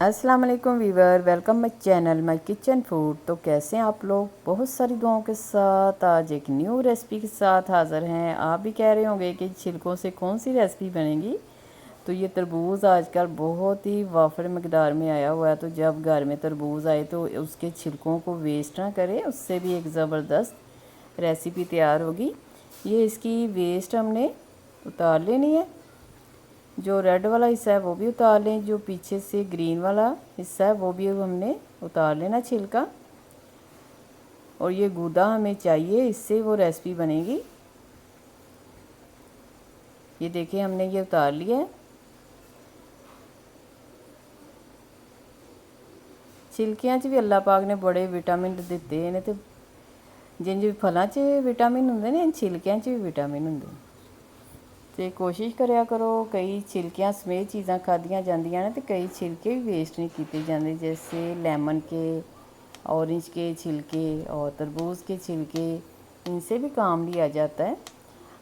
अस्सलाम वालेकुम viewer, welcome my channel my kitchen food. तो कैसे हैं आप लोग? बहुत सारी दुआओं के साथ आज एक न्यू रेसिपी के साथ हाज़िर हैं। आप भी कह रहे होंगे कि छिलकों से कौन सी रेसिपी बनेगी। तो ये तरबूज़ आजकल बहुत ही वाफर मकदार में आया हुआ है, तो जब घर में तरबूज़ आए तो उसके छिलकों को वेस्ट ना करें, उससे भी एक ज़बरदस्त रेसिपी तैयार होगी। ये इसकी वेस्ट हमने उतार लेनी है। जो रेड वाला हिस्सा है वो भी उतार लें, जो पीछे से ग्रीन वाला हिस्सा है वो भी हमने उतार लेना छिलका। और ये गूदा हमें चाहिए, इससे वो रेसिपी बनेगी। ये देखिए हमने ये उतार लिया है। छिलकियां च भी अल्लाह पाक ने बड़े विटामिन दिते हैं, तो जिन फलों च विटामिन होंगे ने, इन छिलकियां च भी विटामिन होंगे। तो कोशिश कराया करो, कई छिलकियां समेत चीज़ां खादियां जांदियां ने, तो कई छिलके भी वेस्ट नहीं किए जाते, जैसे लेमन के, ऑरेंज के छिलके और तरबूज के छिलके, इनसे भी काम लिया जाता है।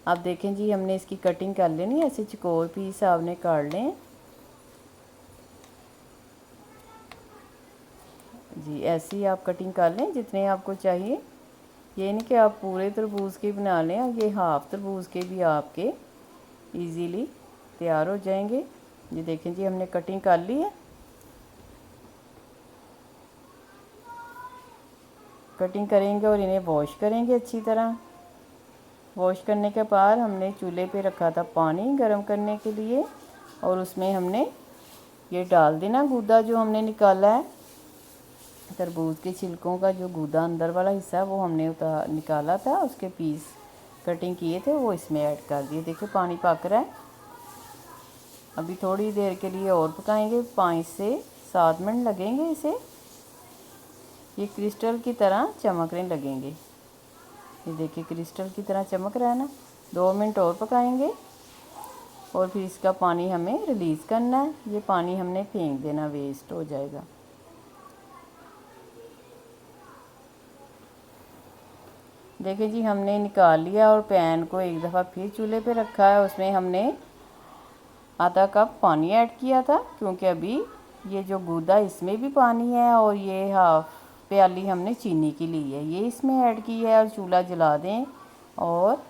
अब देखें जी, हमने इसकी कटिंग कर लेनी है। ऐसे चकोर पीस आपने काट लें जी, ऐसी आप कटिंग कर लें जितने आपको चाहिए। ये नहीं कि आप पूरे तरबूज के बना लें, ये हाफ़ तरबूज के भी आपके इजीली तैयार हो जाएंगे। ये देखें जी, हमने कटिंग कर ली है। कटिंग करेंगे और इन्हें वॉश करेंगे अच्छी तरह। वॉश करने के बाद हमने चूल्हे पे रखा था पानी गर्म करने के लिए, और उसमें हमने ये डाल देना गूदा जो हमने निकाला है। तरबूज के छिलकों का जो गूदा अंदर वाला हिस्सा है वो हमने निकाला था, उसके पीस कटिंग किए थे वो इसमें ऐड कर दिए। देखिए पानी पक रहा है। अभी थोड़ी देर के लिए और पकाएंगे, 5 से 7 मिनट लगेंगे इसे। ये क्रिस्टल की तरह चमकने लगेंगे। ये देखिए क्रिस्टल की तरह चमक रहा है ना। 2 मिनट और पकाएंगे और फिर इसका पानी हमें रिलीज़ करना है। ये पानी हमने फेंक देना, वेस्ट हो जाएगा। देखिए जी, हमने निकाल लिया और पैन को एक दफ़ा फिर चूल्हे पे रखा है। उसमें हमने आधा कप पानी ऐड किया था, क्योंकि अभी ये जो गूदा इसमें भी पानी है, और ये हाफ प्याली हमने चीनी की ली है, ये इसमें ऐड की है। और चूल्हा जला दें और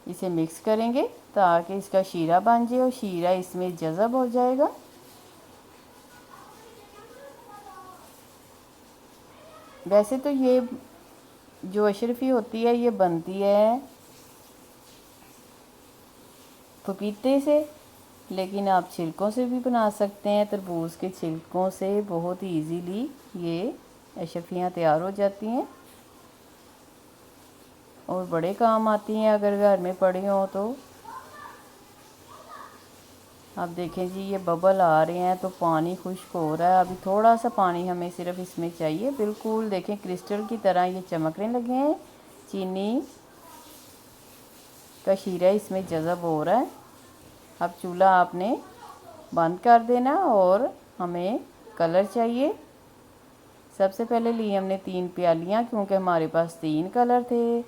इसे मिक्स करेंगे ताकि इसका शीरा बन जाए और शीरा इसमें जज़ब हो जाएगा। वैसे तो ये जो अशरफी होती है ये बनती है पपीते से, लेकिन आप छिलकों से भी बना सकते हैं। तरबूज के छिलकों से बहुत ही इजीली ये अशरफियाँ तैयार हो जाती हैं और बड़े काम आती हैं अगर घर में पड़ी हों तो। अब देखें जी, ये बबल आ रहे हैं तो पानी खुश्क हो रहा है। अभी थोड़ा सा पानी हमें सिर्फ इसमें चाहिए। बिल्कुल देखें क्रिस्टल की तरह ये चमकने लगे हैं। चीनी का शीरा इसमें जज़ब हो रहा है। अब चूल्हा आपने बंद कर देना और हमें कलर चाहिए। सबसे पहले लिए हमने 3 प्यालियाँ, क्योंकि हमारे पास 3 कलर थे।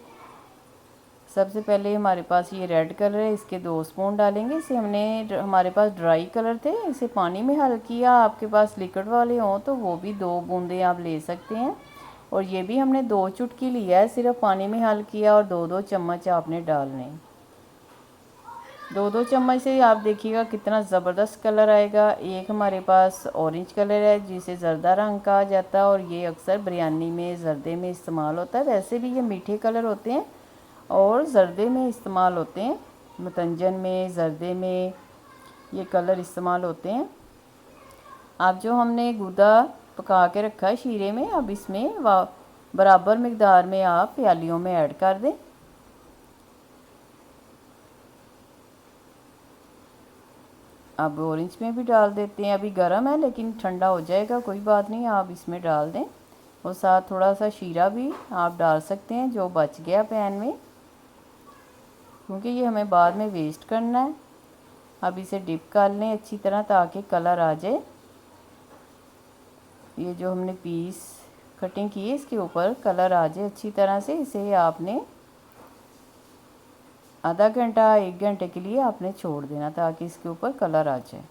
सबसे पहले हमारे पास ये रेड कलर है, इसके 2 स्पून डालेंगे। इसे हमने, हमारे पास ड्राई कलर थे, इसे पानी में हल किया। आपके पास लिक्विड वाले हों तो वो भी 2 बूंदे आप ले सकते हैं। और ये भी हमने 2 चुटकी लिया है, सिर्फ पानी में हल किया, और 2-2 चम्मच आपने डालने। 2-2 चम्मच से आप देखिएगा कितना ज़बरदस्त कलर आएगा। एक हमारे पास ऑरेंज कलर है जिसे ज़रदा रंग कहा जाता है, और ये अक्सर बिरयानी में ज़रदे में इस्तेमाल होता है। वैसे भी ये मीठे कलर होते हैं और ज़रदे में इस्तेमाल होते हैं। मतंजन में, ज़रदे में ये कलर इस्तेमाल होते हैं। अब जो हमने गूदा पका के रखा है शीरे में, अब इसमें बराबर मकदार में आप प्यालियों में ऐड कर दें। अब ऑरेंज में भी डाल देते हैं। अभी गर्म है लेकिन ठंडा हो जाएगा, कोई बात नहीं, आप इसमें डाल दें। और साथ थोड़ा सा शीरा भी आप डाल सकते हैं जो बच गया पैन में, क्योंकि ये हमें बाद में वेस्ट करना है। अब इसे डिप कर लें अच्छी तरह ताकि कलर आ जाए। ये जो हमने पीस कटिंग की है इसके ऊपर कलर आ जाए अच्छी तरह से। इसे आपने आधा घंटा 1 घंटे के लिए आपने छोड़ देना ताकि इसके ऊपर कलर आ जाए।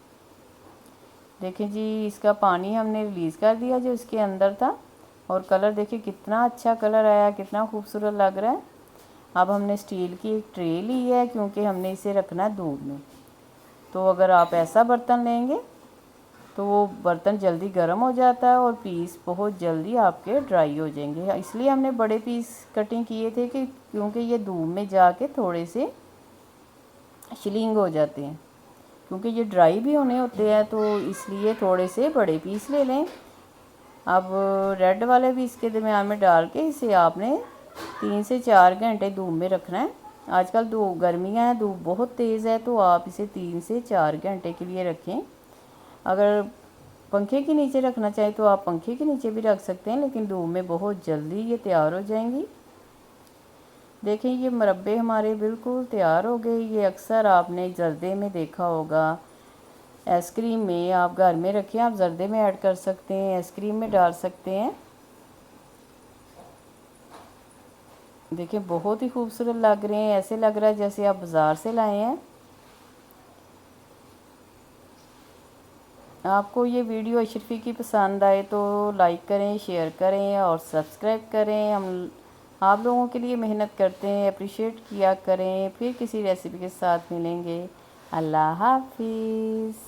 देखिए जी, इसका पानी हमने रिलीज़ कर दिया जो इसके अंदर था, और कलर देखिए कितना अच्छा कलर आया, कितना खूबसूरत लग रहा है। अब हमने स्टील की एक ट्रे ली है, क्योंकि हमने इसे रखना है धूप में। तो अगर आप ऐसा बर्तन लेंगे तो वो बर्तन जल्दी गर्म हो जाता है और पीस बहुत जल्दी आपके ड्राई हो जाएंगे। इसलिए हमने बड़े पीस कटिंग किए थे कि क्योंकि ये धूप में जाके थोड़े से शिलिंग हो जाते हैं, क्योंकि ये ड्राई भी होने होते हैं, तो इसलिए थोड़े से बड़े पीस ले लें। अब रेड वाले भी इसके दरमियान में डाल के इसे आपने 3 से 4 घंटे धूप में रखना है। आजकल धूप गर्मियाँ हैं, धूप बहुत तेज़ है, तो आप इसे 3 से 4 घंटे के लिए रखें। अगर पंखे के नीचे रखना चाहें तो आप पंखे के नीचे भी रख सकते हैं, लेकिन धूप में बहुत जल्दी ये तैयार हो जाएंगी। देखें ये मुरब्बे हमारे बिल्कुल तैयार हो गए। ये अक्सर आपने जर्दे में देखा होगा, आइसक्रीम में आप घर में रखें, आप जर्दे में ऐड कर सकते हैं, आइसक्रीम में डाल सकते हैं। देखिए बहुत ही खूबसूरत लग रहे हैं, ऐसे लग रहा है जैसे आप बाज़ार से लाए हैं। आपको ये वीडियो अशरफी की पसंद आए तो लाइक करें, शेयर करें और सब्सक्राइब करें। हम आप लोगों के लिए मेहनत करते हैं, अप्रिशिएट किया करें। फिर किसी रेसिपी के साथ मिलेंगे। अल्लाह हाफिज़।